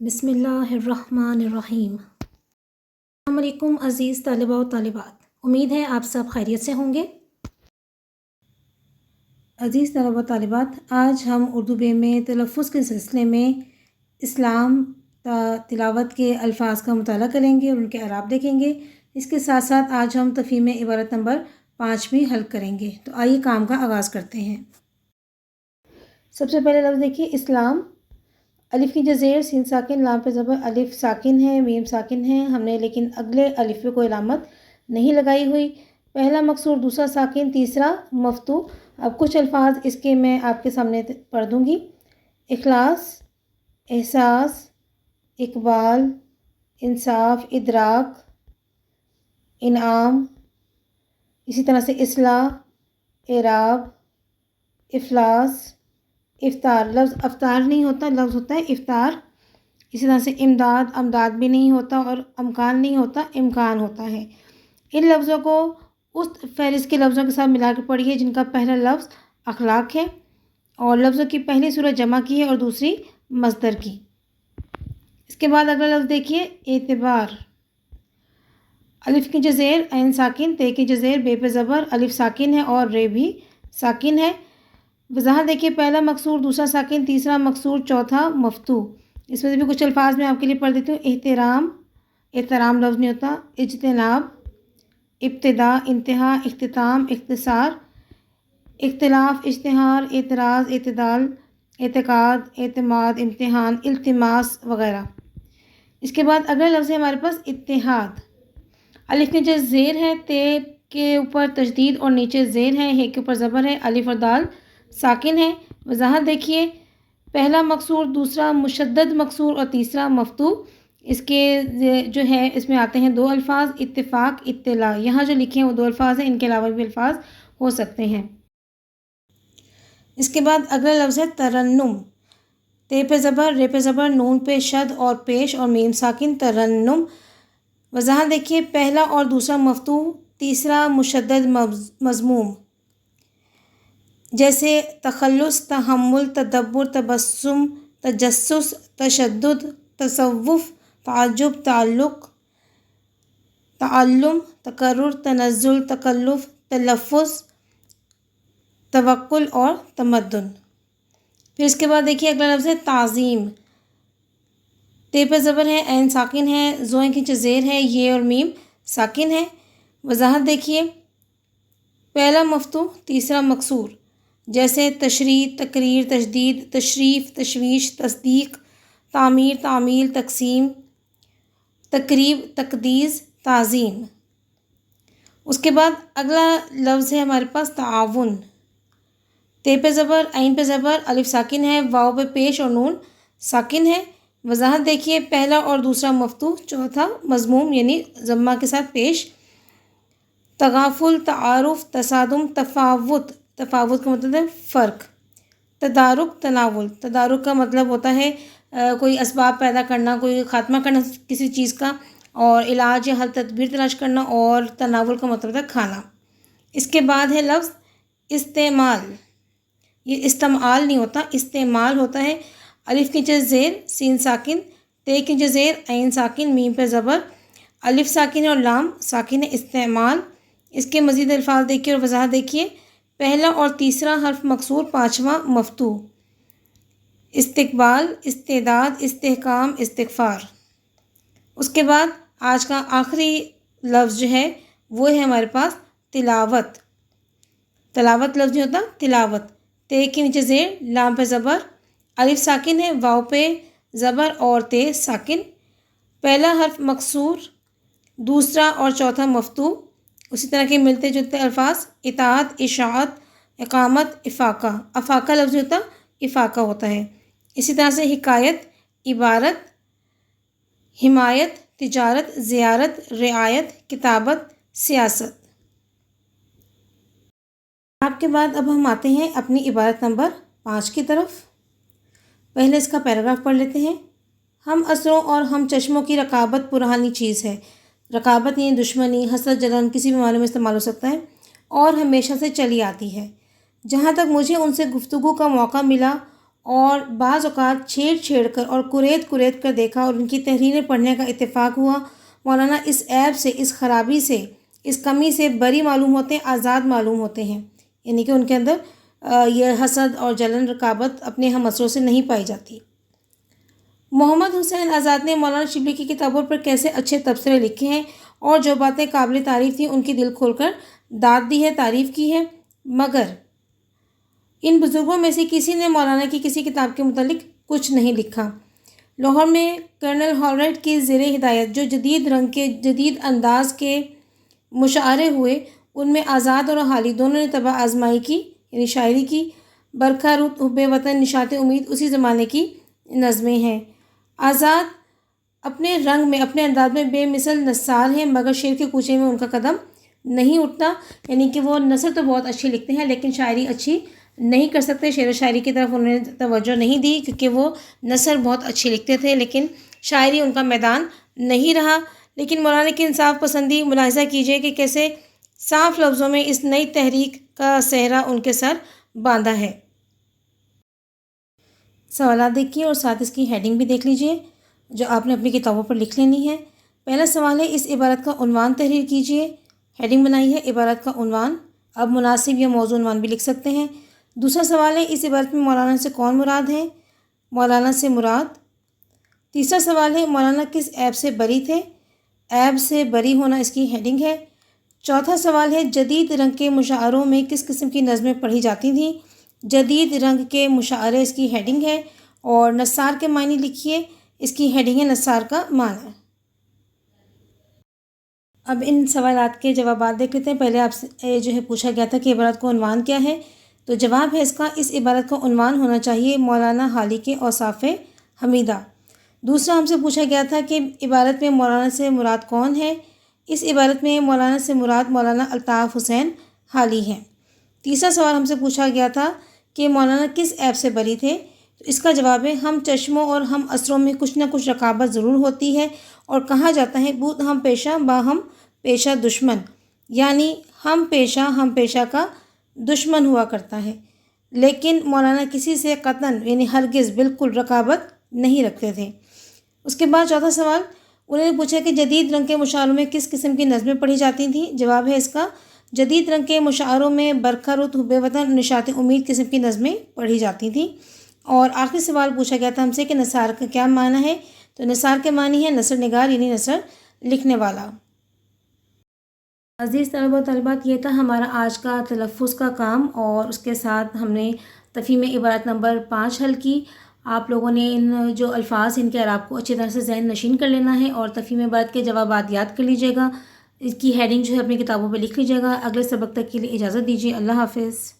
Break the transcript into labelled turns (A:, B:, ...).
A: بسم اللہ الرحمن الرحیم۔ السلام علیکم عزیز طالبہ و طالبات، امید ہے آپ سب خیریت سے ہوں گے۔ عزیز طلبہ و طالبات، آج ہم اردو بے میں تلفظ کے سلسلے میں اسلام تلاوت کے الفاظ کا مطالعہ کریں گے اور ان کے اعراب دیکھیں گے۔ اس کے ساتھ ساتھ آج ہم تفہیم عبارت نمبر 5 بھی حل کریں گے۔ تو آئیے کام کا آغاز کرتے ہیں۔ سب سے پہلے لفظ دیکھیے اسلام۔ الف کی جزیر، سین ساکن، لام پہ زبر، الف ساکن ہے، میم ساکن ہے، ہم نے لیکن اگلے الف پہ کوئی علامت نہیں لگائی ہوئی۔ پہلا مکسور، دوسرا ساکن، تیسرا مفتوح۔ اب کچھ الفاظ اس کے میں آپ کے سامنے پڑھ دوں گی۔ اخلاص، احساس، اقبال، انصاف، ادراک، انعام، اسی طرح سے اصلاح، اعراب، افلاس، افطار۔ لفظ افطار نہیں ہوتا، لفظ ہوتا ہے افطار۔ اسی طرح سے امداد، امداد بھی نہیں ہوتا، اور امکان نہیں ہوتا، امکان ہوتا ہے۔ ان لفظوں کو اس فہرست کے لفظوں کے ساتھ ملا کے پڑھیے جن کا پہلا لفظ اخلاق ہے اور لفظوں کی پہلی صورت جمع کی ہے اور دوسری مصدر کی۔ اس کے بعد اگلا لفظ دیکھیے اعتبار۔ الف کی جزیر، عین ساکن، تے کی جزیر، بے پہ زبر، الف ساکن ہے اور رے بھی ساکن ہے۔ وضاحت دیکھیے، پہلا مکسور، دوسرا ساکن، تیسرا مکسور، چوتھا مفتوح۔ اس میں سے بھی کچھ الفاظ میں آپ کے لیے پڑھ دیتی ہوں۔ احترام، احترام لفظ نہیں ہوتا۔ اجتناب، ابتدا، انتہا، اختتام، اختصار، اختلاف، اشتہار، اعتراض، اعتدال، اعتقاد، اعتماد، امتحان، التماس وغیرہ۔ اس کے بعد اگلا لفظ ہے ہمارے پاس اتحاد۔ الف کے نیچے زیر ہے، تے کے اوپر تشدید اور نیچے زیر ہے، ہے کے اوپر زبر ہے، الف اور دال ساکن ہے۔ وضاحت دیکھیے، پہلا مکسور، دوسرا مشدد مکسور اور تیسرا مفتوح۔ اس کے جو ہے اس میں آتے ہیں دو الفاظ، اتفاق، اطلاع۔ یہاں جو لکھے ہیں وہ دو الفاظ ہیں، ان کے علاوہ بھی الفاظ ہو سکتے ہیں۔ اس کے بعد اگلا لفظ ہے ترنم۔ تے پہ زبر، رے پہ زبر، نون پہ شد اور پیش اور میم ساکن، ترنم۔ وضاحت دیکھیے، پہلا اور دوسرا مفتوح، تیسرا مشدد مضموم، جیسے تخلص، تحمل، تدبر، تبسم، تجسس، تشدد، تصوف، تعجب، تعلق، تعلم، تکرر، تنزل، تکلف، تلفظ، توکل اور تمدن۔ پھر اس کے بعد دیکھیے اگلا لفظ ہے تعظیم۔ تے پہ زبر ہے، عین ساکن ہے، زوئیں کی زیر ہے، یہ اور میم ساکن ہے۔ وضاحت دیکھیے، پہلا مفتوح، تیسرا مکسور، جیسے تشریح، تقریر، تجدید، تشریف، تشویش، تصدیق، تعمیر، تعمیل، تقسیم، تقریب، تقدیس، تعظیم۔ اس کے بعد اگلا لفظ ہے ہمارے پاس تعاون۔ تے پہ زبر، عین پہ زبر، الف ساکن ہے، واو پہ پیش اور نون ساکن ہے۔ وضاحت دیکھیے، پہلا اور دوسرا مفتوح، چوتھا مضموم یعنی ضمہ کے ساتھ پیش۔ تغافل، تعارف، تصادم، تفاوت، تفاوت کا مطلب ہے فرق۔ تدارک، تناول، تدارک کا مطلب ہوتا ہے کوئی اسباب پیدا کرنا، کوئی خاتمہ کرنا کسی چیز کا، اور علاج یا حل تدبیر تلاش کرنا، اور تناول کا مطلب ہے کھانا۔ اس کے بعد ہے لفظ استعمال۔ یہ استعمال نہیں ہوتا، استعمال ہوتا ہے۔ الف کی نیچے زیر، سین ساکن، تے کی نیچے زیر، عین ساکن، میم پہ زبر، الف ساکن ہے اور لام ساکن ہے، استعمال۔ اس کے مزید الفاظ دیکھیے اور وضاحت دیکھیے، پہلا اور تیسرا حرف مکسور، پانچواں مفتوح۔ استقبال، استعداد، استحکام، استغفار۔ اس کے بعد آج کا آخری لفظ جو ہے وہ ہے ہمارے پاس تلاوت۔ تلاوت لفظ نہیں ہوتا، تلاوت۔ تے کے نیچے زیر، لام پہ زبر، الف ساکن ہے، واو پہ زبر اور تے ساکن۔ پہلا حرف مکسور، دوسرا اور چوتھا مفتوح۔ اسی طرح کے ملتے جلتے الفاظ اطاعت، اشاعت، اقامت، افاقہ۔ افاقہ لفظ نہیں ہوتا، افاقہ ہوتا ہے۔ اسی طرح سے حکایت، عبارت، حمایت، تجارت، زیارت، رعایت، کتابت، سیاست۔ آپ کے بعد اب ہم آتے ہیں اپنی عبارت نمبر 5 کی طرف۔ پہلے اس کا پیراگراف پڑھ لیتے ہیں۔ ہم عصروں اور ہم چشموں کی رقابت پرانی چیز ہے۔ رقابت یعنی دشمنی، حسد، جلن کسی بھی معنی میں استعمال ہو سکتا ہے، اور ہمیشہ سے چلی آتی ہے۔ جہاں تک مجھے ان سے گفتگو کا موقع ملا اور بعض اوقات چھیڑ کر اور کریت کر دیکھا اور ان کی تحریریں پڑھنے کا اتفاق ہوا، مولانا اس عیب سے، اس خرابی سے، اس کمی سے بری معلوم ہوتے ہیں، آزاد معلوم ہوتے ہیں، یعنی کہ ان کے اندر یہ حسد اور جلن رقابت اپنے ہم اثروں سے نہیں پائی جاتی۔ محمد حسین آزاد نے مولانا شبلی کی کتابوں پر کیسے اچھے تبصرے لکھے ہیں اور جو باتیں قابل تعریف تھیں ان کی دل کھول کر داد دی ہے، تعریف کی ہے، مگر ان بزرگوں میں سے کسی نے مولانا کی کسی کتاب کے متعلق کچھ نہیں لکھا۔ لاہور میں کرنل ہالرائٹ کی زیر ہدایت جو جدید رنگ کے جدید انداز کے مشاعرے ہوئے، ان میں آزاد اور حالی دونوں نے طبع آزمائی کی، یعنی شاعری کی۔ برکھا رود، حب وطن، نشاط امید اسی زمانے کی نظمیں ہیں۔ آزاد اپنے رنگ میں، اپنے انداز میں بے مثل نثار ہیں، مگر شعر کے کوچے میں ان کا قدم نہیں اٹھتا، یعنی کہ وہ نثر تو بہت اچھی لکھتے ہیں لیکن شاعری اچھی نہیں کر سکتے، شعر و شاعری کی طرف انہوں نے توجہ نہیں دی کیونکہ وہ نثر بہت اچھی لکھتے تھے لیکن شاعری ان کا میدان نہیں رہا۔ لیکن مولانا کی انصاف پسندی ملاحظہ کیجیے کہ کیسے صاف لفظوں میں اس نئی تحریک کا صحرا ان کے سر باندھا ہے۔ سوالات دیکھیے اور ساتھ اس کی ہیڈنگ بھی دیکھ لیجیے جو آپ نے اپنی کتابوں پر لکھ لینی ہے۔ پہلا سوال ہے، اس عبارت کا عنوان تحریر کیجیے۔ ہیڈنگ بنائی ہے عبارت کا عنوان، اب مناسب یا موضوع عنوان بھی لکھ سکتے ہیں۔ دوسرا سوال ہے، اس عبارت میں مولانا سے کون مراد ہے؟ مولانا سے مراد۔ تیسرا سوال ہے، مولانا کس عیب سے بری تھے؟ عیب سے بری ہونا اس کی ہیڈنگ ہے۔ چوتھا سوال ہے، جدید رنگ کے مشاعروں میں کس قسم کی نظمیں پڑھی جاتی تھیں؟ جدید رنگ کے مشاعرے اس کی ہیڈنگ ہے، اور نثار کے معنی لکھیے، اس کی ہیڈنگ ہے نثار کا معنی۔ اب ان سوالات کے جوابات دیکھ لیتے ہیں۔ پہلے آپ سے جو ہے پوچھا گیا تھا کہ عبارت کا عنوان کیا ہے، تو جواب ہے اس کا، اس عبارت کا عنوان ہونا چاہیے مولانا حالی کے اوصاف حمیدہ۔ دوسرا ہم سے پوچھا گیا تھا کہ عبارت میں مولانا سے مراد کون ہے، اس عبارت میں مولانا سے مراد مولانا الطاف حسین حالی ہیں۔ تیسرا سوال ہم سے پوچھا گیا تھا کہ مولانا کس عیب سے بری تھے، تو اس کا جواب ہے، ہم چشموں اور ہم اثروں میں کچھ نہ کچھ رقابت ضرور ہوتی ہے، اور کہا جاتا ہے بود ہم پیشہ با ہم پیشہ دشمن، یعنی ہم پیشہ کا دشمن ہوا کرتا ہے، لیکن مولانا کسی سے قطعاً یعنی ہرگز بالکل رقابت نہیں رکھتے تھے۔ اس کے بعد چوتھا سوال انہوں نے پوچھا کہ جدید رنگ کے مشاعروں میں کس قسم کی نظمیں پڑھی جاتی تھیں، جواب ہے اس کا، جدید رنگ کے مشاعروں میں برکھا رود، حب وطن، نشاط امید قسم کی نظمیں پڑھی جاتی تھیں۔ اور آخری سوال پوچھا گیا تھا ہم سے کہ نثار کا کیا معنی ہے، تو نثار کے معنی ہے نثر نگار، یعنی نثر لکھنے والا۔ عزیز طلبہ و طالبات، یہ تھا ہمارا آج کا تلفظ کا کام، اور اس کے ساتھ ہم نے تفہیم عبارت نمبر 5 حل کی۔ آپ لوگوں نے ان جو الفاظ ان کے اعراب کو اچھی طرح سے ذہن نشین کر لینا ہے، اور تفہیم عبارت کے جوابات یاد کر لیجیے گا۔ اس کی ہیڈنگ جو ہے اپنی کتابوں پہ لکھ لیجیے گا۔ اگلے سبق تک کے لیے اجازت دیجیے، اللہ حافظ۔